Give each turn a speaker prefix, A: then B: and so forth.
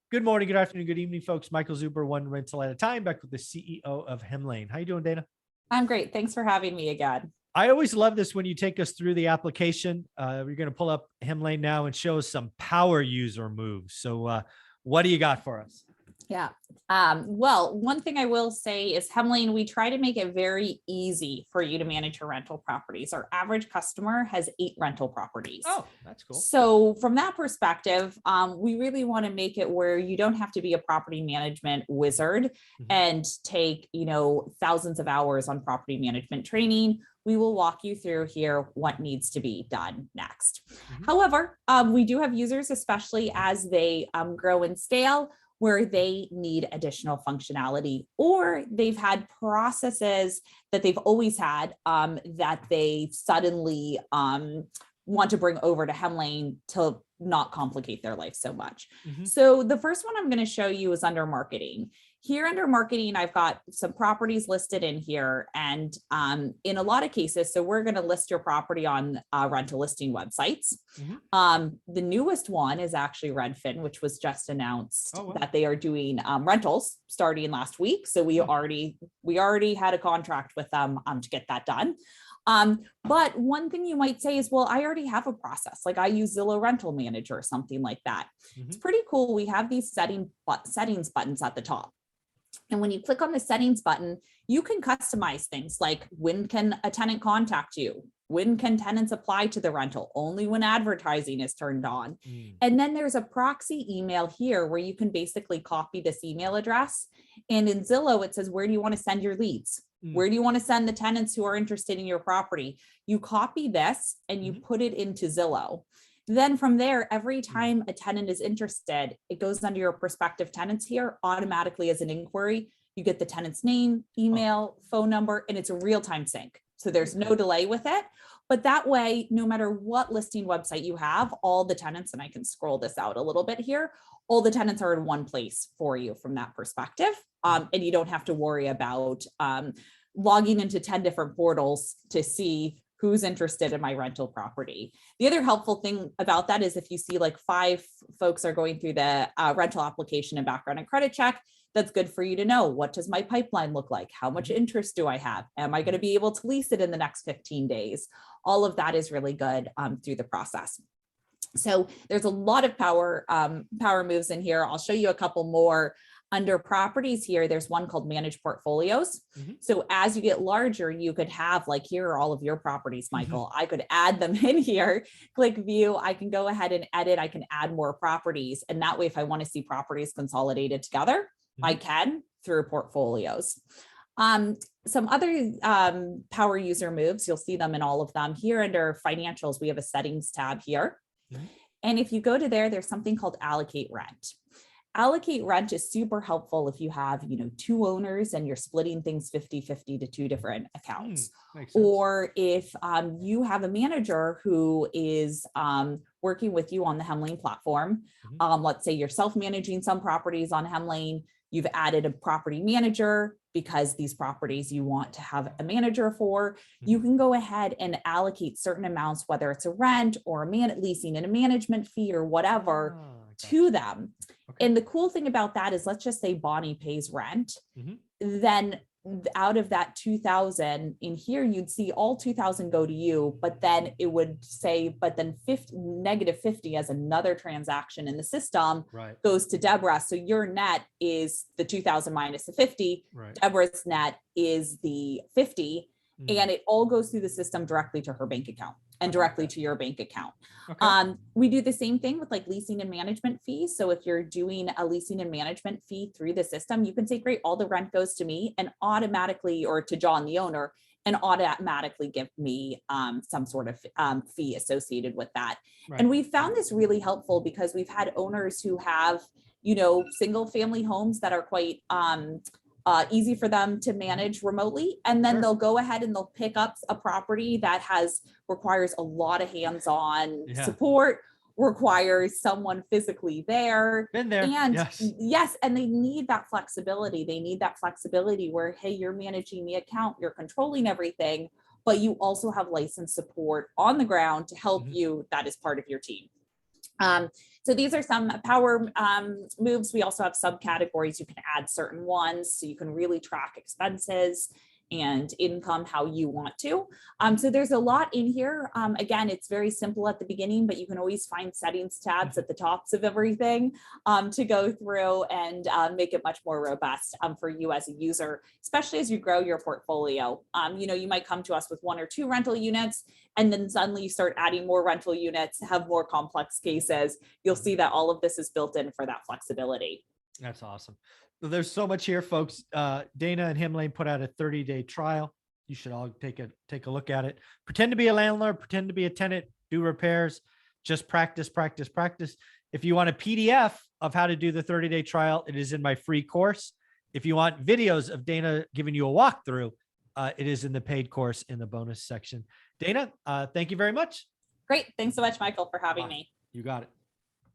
A: Good morning, good afternoon, good evening, folks. Michael Zuber, one rental at a time, back with the CEO of Hemlane. How you doing, Dana?
B: I'm great. Thanks for having me again.
A: I always love this when you take us through the application. We're going to pull up Hemlane now and show us some power user moves. So what do you got for us?
B: Yeah. Well, one thing I will say is Hemlane, we try to make it very easy for you to manage your rental properties. Our average customer has 8 rental properties.
A: Oh, that's cool.
B: So from that perspective, we really want to make it where you don't have to be a property management wizard and take, thousands of hours on property management training. We will walk you through here what needs to be done next. However, we do have users, especially as they grow and scale, where they need additional functionality, or they've had processes that they've always had that they suddenly want to bring over to Hemlane to not complicate their life so much. So the first one I'm going to show you is under marketing. Here under marketing, I've got some properties listed in here. And in a lot of cases, so we're going to list your property on rental listing websites. The newest one is actually Redfin, which was just announced that they are doing rentals starting last week. So we already had a contract with them to get that done. But one thing you might say is, well, I already have a process. Like I use Zillow Rental Manager or something like that. It's pretty cool. We have these settings buttons at the top. And when you click on the settings button, you can customize things like when can a tenant contact you? When can tenants apply to the rental? Only when advertising is turned on. And then there's a proxy email here where you can basically copy this email address. And in Zillow, it says, where do you want to send your leads? Where do you want to send the tenants who are interested in your property? You copy this and you put it into Zillow. Then from there, every time a tenant is interested, it goes under your prospective tenants here automatically as an inquiry. You get the tenant's name, email, phone number, and it's a real-time sync. So there's no delay with it. But that way, no matter what listing website you have, all the tenants, and I can scroll this out a little bit here, all the tenants are in one place for you from that perspective. And you don't have to worry about logging into 10 different portals to see who's interested in my rental property. The other helpful thing about that is if you see like 5 folks are going through the rental application and background and credit check, that's good for you to know. What does my pipeline look like? How much interest do I have? Am I going to be able to lease it in the next 15 days? All of that is really good through the process. So there's a lot of power moves in here. I'll show you a couple more. Under properties here, there's one called manage portfolios. So as you get larger, you could have like, here are all of your properties, Michael. I could add them in here, click view. I can go ahead and edit. I can add more properties. And that way, if I want to see properties consolidated together, I can through portfolios. Some other power user moves, you'll see them in all of them. Here under financials, we have a settings tab here. And if you go to there, there's something called allocate rent. Allocate rent is super helpful if you have, 2 owners and you're splitting things 50-50 to 2 different accounts. Or if you have a manager who is working with you on the Hemlane platform, let's say you're self-managing some properties on Hemlane, you've added a property manager because these properties you want to have a manager for, you can go ahead and allocate certain amounts, whether it's a rent or a leasing and a management fee or whatever, to them. And the cool thing about that is, let's just say Bonnie pays rent, then out of that 2,000 in here, you'd see all 2,000 go to you, but then it would say, but then -50 as another transaction in the system goes to Deborah. So your net is the 2,000 minus the 50. Deborah's net is the 50. And it all goes through the system directly to her bank account and directly to your bank account. We do the same thing with like leasing and management fees. So if you're doing a leasing and management fee through the system, you can say, great, all the rent goes to me and automatically, or to John, the owner, and automatically give me some sort of fee associated with that. And we found this really helpful because we've had owners who have, single family homes that are quite easy for them to manage remotely. And then they'll go ahead and they'll pick up a property that requires a lot of hands-on support, requires someone physically there.
A: Been there.
B: And yes, and they need that flexibility. They need that flexibility where, hey, you're managing the account, you're controlling everything, but you also have licensed support on the ground to help you. That is part of your team. So these are some power moves. We also have subcategories. You can add certain ones so you can really track expenses and income how you want to. So there's a lot in here. Again, it's very simple at the beginning, but you can always find settings tabs at the tops of everything to go through and make it much more robust for you as a user, especially as you grow your portfolio. You might come to us with 1 or 2 rental units, and then suddenly you start adding more rental units, have more complex cases. You'll see that all of this is built in for that flexibility.
A: That's awesome. There's so much here, folks. Dana and Hemlane put out a 30-day trial. You should all take a look at it. Pretend to be a landlord, pretend to be a tenant, do repairs, just practice, practice, practice. If you want a PDF of how to do the 30-day trial, it is in my free course. If you want videos of Dana giving you a walkthrough, it is in the paid course in the bonus section. Dana, thank you very much.
B: Great. Thanks so much, Michael, for having me.
A: You got it.